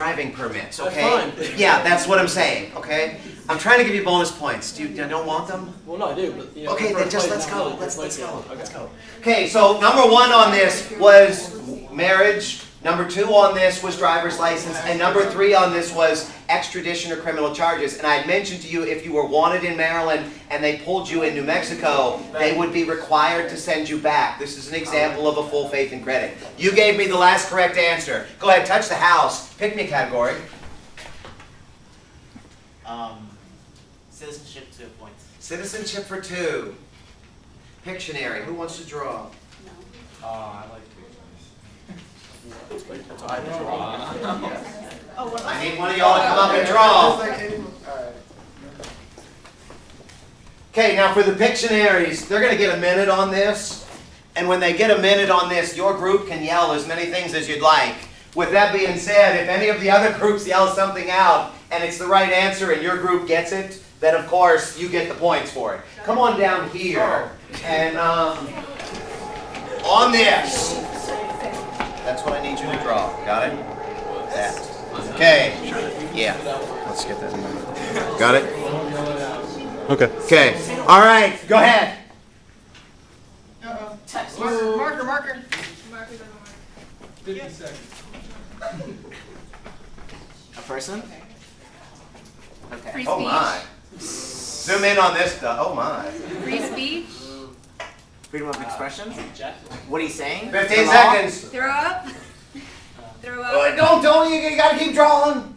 driving permits, okay? That's fine. Yeah, that's what I'm saying, okay? I'm trying to give you bonus points. You don't want them? Well, no, I do, but Okay, then just let's go. Let's go. Okay. Let's go. Okay, so number 1 on this was marriage. Number 2 on this was driver's license, and number 3 on this was extradition or criminal charges. And I had mentioned to you if you were wanted in Maryland and they pulled you in New Mexico, they would be required to send you back. This is an example of a full faith and credit. You gave me the last correct answer. Go ahead, touch the house. Pick me a category. Citizenship 2 points. Citizenship for 2. Pictionary. Who wants to draw? I like I need one of y'all to come up and draw. Okay, now for the Pictionaries, they're going to get a minute on this. And when they get a minute on this, your group can yell as many things as you'd like. With that being said, if any of the other groups yell something out and it's the right answer and your group gets it, then of course you get the points for it. Come on down here and on this. That's what I need you to draw. Got it? That. Okay. Yeah. Let's get that in there. Got it? Okay. Okay. All right. Go ahead. Marker. 50 seconds. A person? Okay. Free Oh speech. my. Zoom in on this stuff. Oh my. Free speech. Freedom of expression? What are you saying? 15 seconds. Throw up. Throw Oh, up. don't. You gotta keep drawing.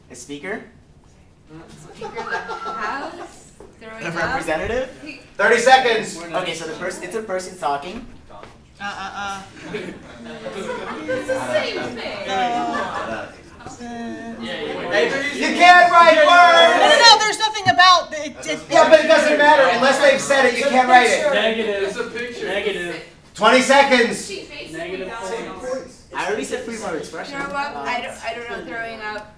A speaker? Speaker of the House. Throwing A up. representative? 30 seconds. Okay, so it's a person talking. It's the same thing. You can't write words. No, there's nothing about it. Yeah, but it doesn't matter unless they've said it. You can't write it. Negative. It's a picture. Negative. 20 seconds. Negative points. I already said freedom of expression. Throw up. I don't know. Throwing up.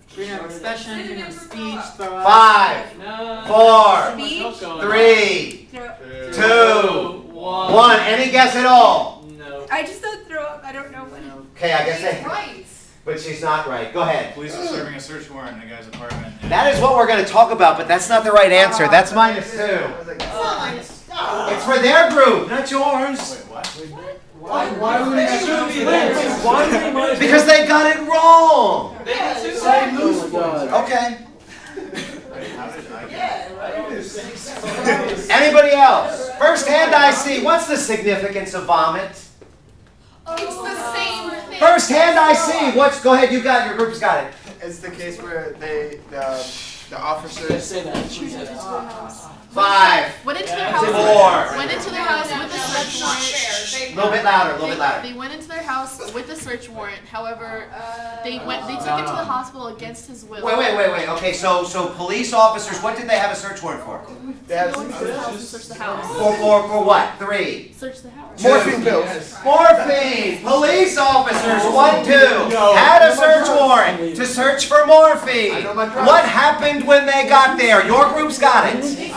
Freedom of expression, freedom of speech, throw up. 5, No. 4, Speech. 3, Throw. 2, 1. Any guess at all? No. I just don't throw up. I don't know what. Okay, I guess they. Right. But she's not right. Go ahead. Police are serving a search warrant in a guy's apartment. That is what we're going to talk about, but that's not the right answer. That's -2. It's for their group, not yours. Wait, what? Why would it should be there? Why would they minus Because they got it wrong. Oh my God. Okay. Wait, how did I get Anybody else? First hand I see. What's the significance of vomit? It's the same thing. First hand I see. Go ahead. You got it. Your group's got it. It's the case where the Just officers. say that. 5, Went into their 4. house. Went into their house with a search warrant. A little bit louder. A little bit louder. They went into their house with a search warrant. However, they took him to the hospital against his will. Wait. Okay, so police officers. What did they have a search warrant for? They have Go into the house and search the house. For what? 3. Search the house. morphine pills. Morphine! Police officers, 1, 2, had a search warrant to search for morphine. What happened when they got there? Your group's got it. They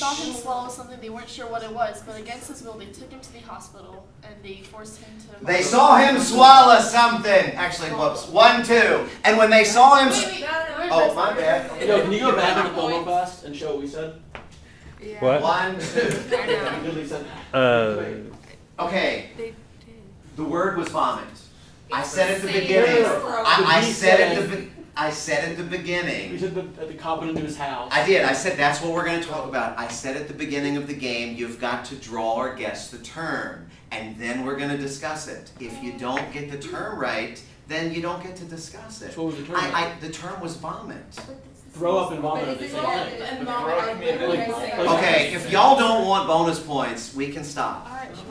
saw him swallow something. They weren't sure what it was, but against his will, they took him to the hospital and they forced him to. They saw him swallow something. Actually, whoops. 1, 2. And when they saw him... Oh, my bad. Yo, can you go back on the promo fast and show what we said? Yeah. What? 1, 2. I know. Because we said. Okay, They did. the word was vomit. I It's said at the the same beginning. as I said at the beginning. We said that the cop went into his house. I did. I said that's what we're going to talk about. I said at the beginning of the game, you've got to draw or guess the term, and then we're going to discuss it. If you don't get the term right, then you don't get to discuss it. So what was the term? The term was vomit. Throw up and vomit are the same thing. Okay, if y'all don't want bonus points, we can stop. Alright, sure.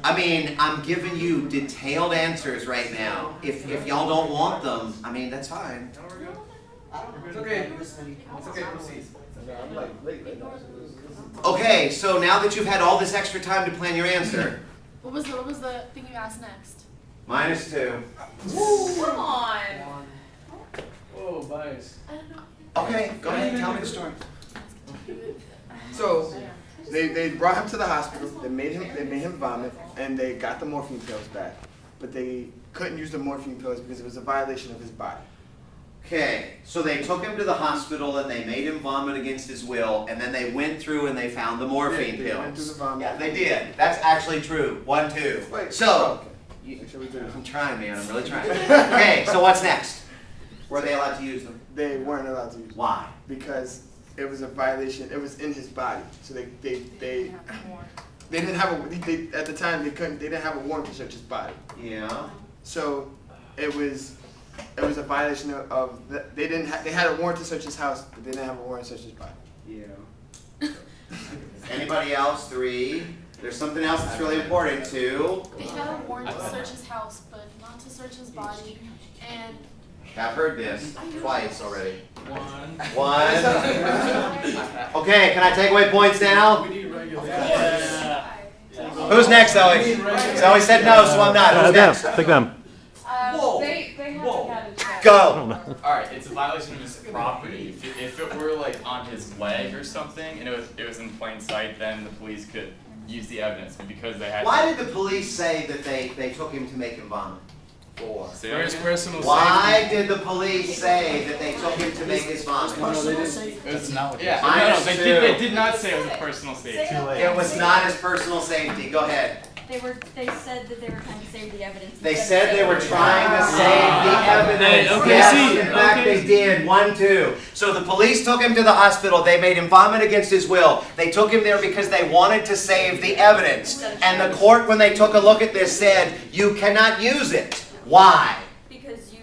I mean, I'm giving you detailed answers right now. If y'all don't want them, I mean, that's fine. It's okay. It's okay. Proceed. Okay, so now that you've had all this extra time to plan your answer, What was the thing you asked next? -2. Come on. Whoa, bias. I don't know. Okay, go ahead and tell me the story. So They brought him to the hospital. They made him vomit, and they got the morphine pills back, but they couldn't use the morphine pills because it was a violation of his body. Okay, so they took him to the hospital and they made him vomit against his will, and then they went through and they found the morphine They went through pills. the vomit. Yeah, they did. That's actually true. 1, 2. Wait, So, okay. Make sure we do this. I'm trying, man. I'm really trying. Okay, so what's next? Were they allowed to use them? They weren't allowed to use it Why? because it was a violation. It was in his body, so they didn't have a. At the time, they didn't have a warrant to search his body. Yeah. So it was a violation of they had a warrant to search his house, but they didn't have a warrant to search his body. Yeah. Anybody else? 3. There's something else that's really important too. They had a warrant to search his house, but not to search his body. And I've heard this twice already. 1. 1. Okay, can I take away points now? Who's next, Zoe? Zoe said no, so I'm not. Who's Them. next? Pick them. They haven't had a check. Go. Alright, it's a violation of his property. If it were like on his leg or something and it was in plain sight, then the police could use the evidence. But because they had Why did the police say that they took him to make him vomit? for personal Why did the police say that they took him to make his vomit? That's not what Yeah, Minus no, 2. they did not say it was a personal safety. It was not his personal safety. Go ahead. They said that they were trying to save the evidence. They said they were trying to save the evidence. Okay, Yes, see, in fact they did. 1, 2. So the police took him to the hospital. They made him vomit against his will. They took him there because they wanted to save the evidence. And the court, when they took a look at this, said, you cannot use it. Why? Because you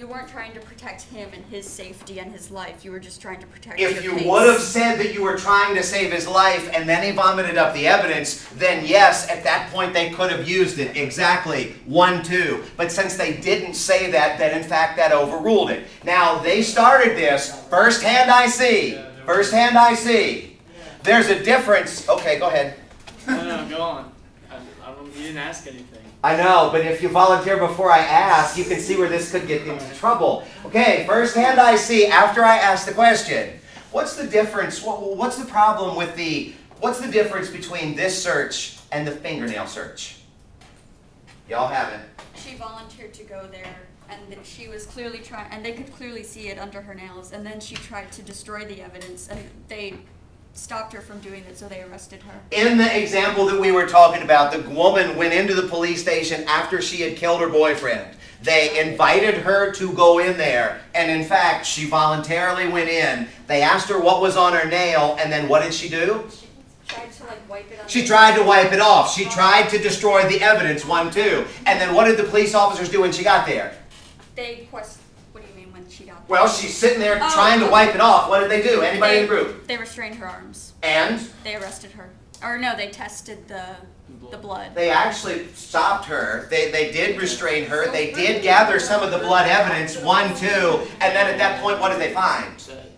weren't trying to protect him and his safety and his life. You were just trying to protect If your you case. would have said that you were trying to save his life and then he vomited up the evidence, then yes, at that point they could have used it. Exactly. 1, 2. But since they didn't say that, then in fact that overruled it. Now, they started this. Firsthand I see. Firsthand I see. There's a difference. Okay, go ahead. No, go on. You didn't ask anything. I know, but if you volunteer before I ask, you can see where this could get into trouble. Okay, firsthand I see, after I ask the question, what's the difference, what's the problem with what's the difference between this search and the fingernail search? Y'all have it. She volunteered to go there, and that she was clearly trying, and they could clearly see it under her nails, and then she tried to destroy the evidence, and they stopped her from doing that, so they arrested her. In the example that we were talking about, the woman went into the police station after she had killed her boyfriend. They invited her to go in there, and in fact, she voluntarily went in. They asked her what was on her nail, and then what did she do? She tried to wipe it off. She tried to wipe it off. She tried to destroy the evidence, 1, 2. And then what did the police officers do when she got there? They questioned. What do you mean when she got there? Well, she's sitting there trying to wipe it off. What did they do? Anybody in the group? They restrained her arms. And They arrested her. Or no, they tested the blood. they actually stopped her. They did restrain her. They did gather some of the blood evidence, 1, 2. And then at that point, what did they find?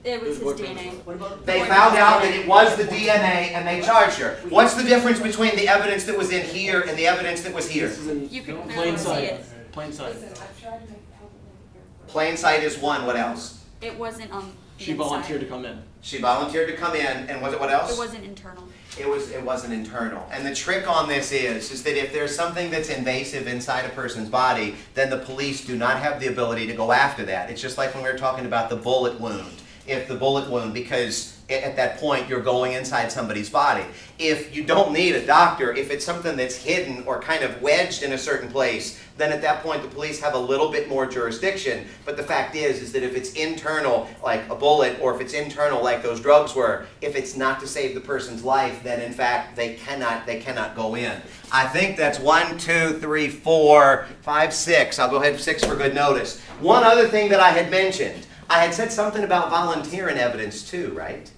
It was his DNA. They found out that it was the DNA and they charged her. What's the difference between the evidence that was in here and the evidence that was here? You could clearly see it. Plain sight. Plain sight is 1. What else? It wasn't on the She inside. volunteered to come in. She volunteered to come in, and was it what else? It wasn't internal. It wasn't internal. And the trick on this is that if there's something that's invasive inside a person's body, then the police do not have the ability to go after that. It's just like when we were talking about the bullet wound. If the bullet wound, because at that point you're going inside somebody's body. If you don't need a doctor, if it's something that's hidden or kind of wedged in a certain place, then at that point the police have a little bit more jurisdiction. But the fact is that if it's internal, like a bullet, or if it's internal like those drugs were, if it's not to save the person's life, then in fact they cannot go in. I think that's 1, 2, 3, 4, 5, 6. I'll go ahead with 6 for good notice. One other thing that I had mentioned. I had said something about volunteering evidence too, right?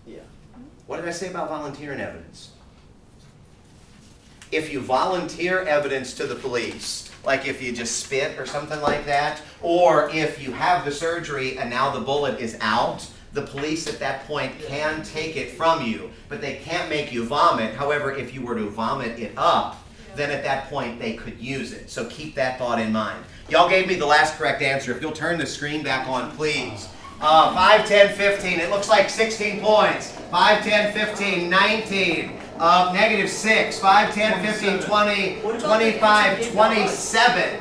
Yeah. What did I say about volunteering evidence? If you volunteer evidence to the police, like if you just spit or something like that, or if you have the surgery and now the bullet is out, the police at that point can take it from you, but they can't make you vomit. However, if you were to vomit it up, then at that point they could use it. So keep that thought in mind. Y'all gave me the last correct answer. If you'll turn the screen back on, please. 5, 10, 15. It looks like 16 points. 5, 10, 15, 19. Negative 6. 5, 10, 15, 20, 25, 27.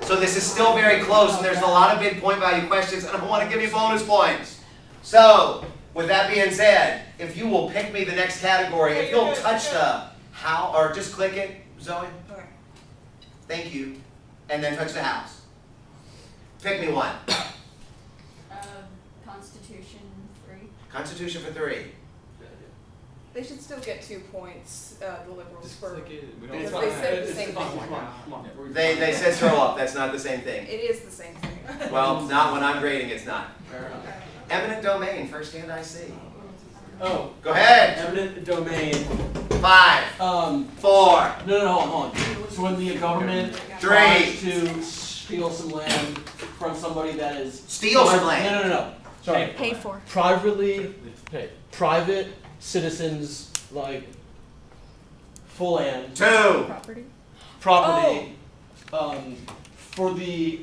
So this is still very close, and there's a lot of big point value questions, and I want to give you bonus points. So, with that being said, if you will pick me the next category, if you'll touch the how, or just click it, Zoe. Okay. Thank you. And then touch the house. Pick me one. Constitution 3. Constitution for 3. They should still get 2 points, the liberals, for, It's because fine. they said the It's same fine. thing. Come on. They said throw up. That's not the same thing. It is the same thing. Well, not when I'm grading, it's not. Fair enough. Eminent domain, first hand I see. Oh, Go ahead. eminent domain. 5, 4, No, hold on. So when the government 3. tries to steal some land from somebody that is Steal some land. No. Sorry. Paid for. Private citizens like full land 2. property. For the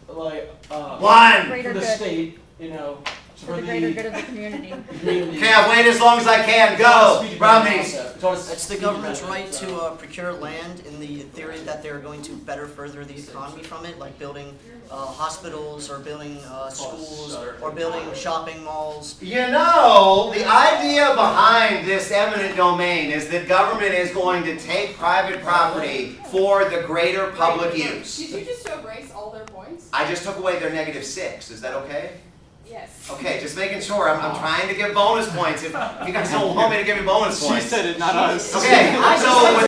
like 1. Greater for the good. state, you know. For the greater good of the community. community. Okay, I've waited as long as I can. Go. Romneys. It's the government's right to procure land in the theory that they're going to better further the economy from it, like building hospitals or building schools or building shopping malls. You know, the idea behind this eminent domain is that government is going to take private property for the greater public use. Did you just erase all their points? I just took away their negative 6. Is that okay? Yes. Okay, just making sure. I'm trying to give bonus points. If you guys don't want me to give you bonus points. She said it, not us. Okay, so